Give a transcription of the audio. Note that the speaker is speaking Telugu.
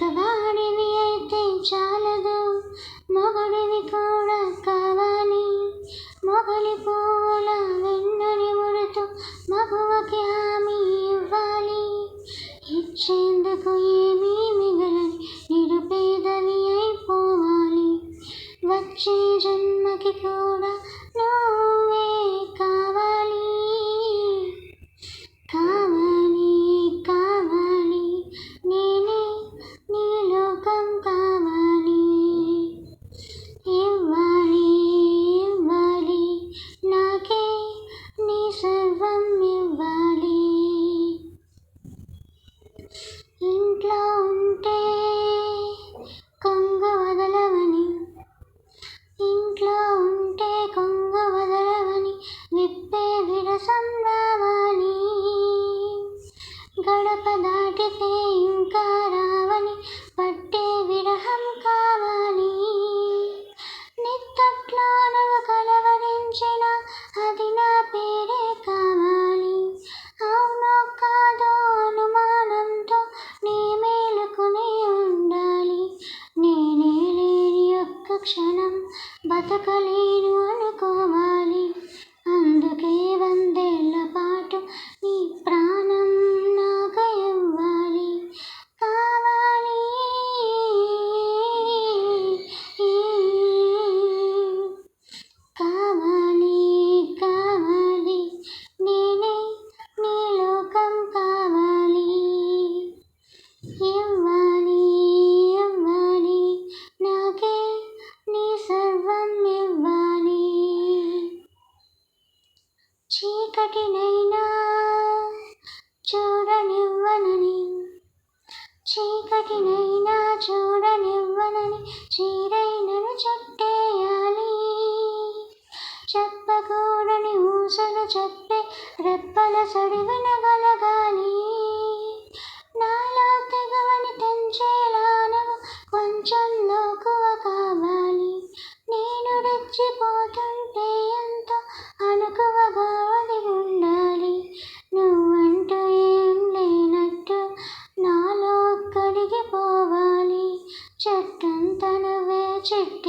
మగవాడివి అయితే చాలదు, మొగుడివి కూడా కావాలి. మొగలి పూల వెన్నుని ముడుతూ మగువకి హామీ ఇవ్వాలి. ఇచ్చేందుకు ఏమీ మిగలని నిరుపేదవి అయిపోవాలి. వచ్చే జన్మకి కూడా నువ్వే కావాలి. కావాలి కావాలి నేనే నీ లోకం కావాలి. ఇవ్వాలి ఇవ్వాలి నాకే నీ సర్వం ఇవ్వాలి. ఇంట్లో ఉంటే కొంగు వదలవని, ఇంట్లో ఉంటే కొంగు వదలవని విప్పే విరసం రావాలి. గడప దాటితే ఇంకా రావని పట్టే విరహం కావాలి. నిత్తట్లో నువ్వు కలవరించిన అది నా పేరే కావాలి. అవునో కాదో అనుమానంతో నీ మేలుకుని ఉండాలి. నేనే లేని ఒక్క క్షణం బతకలేను అనుకోవాలి. అందుకే 100 ఏళ్ల పాటు నీ ప్రాణం నాకు ఇవ్వాలి. కావాలి కావాలి కావాలి నేనే నీ లోకం కావాలి. ఇవ్వాలి ఇవ్వాలి నాకే నీ సర్వం ఇవ్వాలి. చీకటినైనా చూడనివ్వనని, చీకటినైనా చూడనివ్వనని చీరైనను చుట్టేయాలి. చెప్పకూడని ఊసలు చెప్పే రెప్పల సడి వినగలగాలి. నాలో తెగవని తెంచేలా నువ్వు కొంచెం లోకువ కావాలి. నేను రెచ్చిపోతుంటే ఎంతో అనుకువగా అది ఉండాలి. నువ్వంటూ ఏం లేనట్టు నాలో కడిగిపోవాలి. చెట్టంత నువ్వే చిట్ట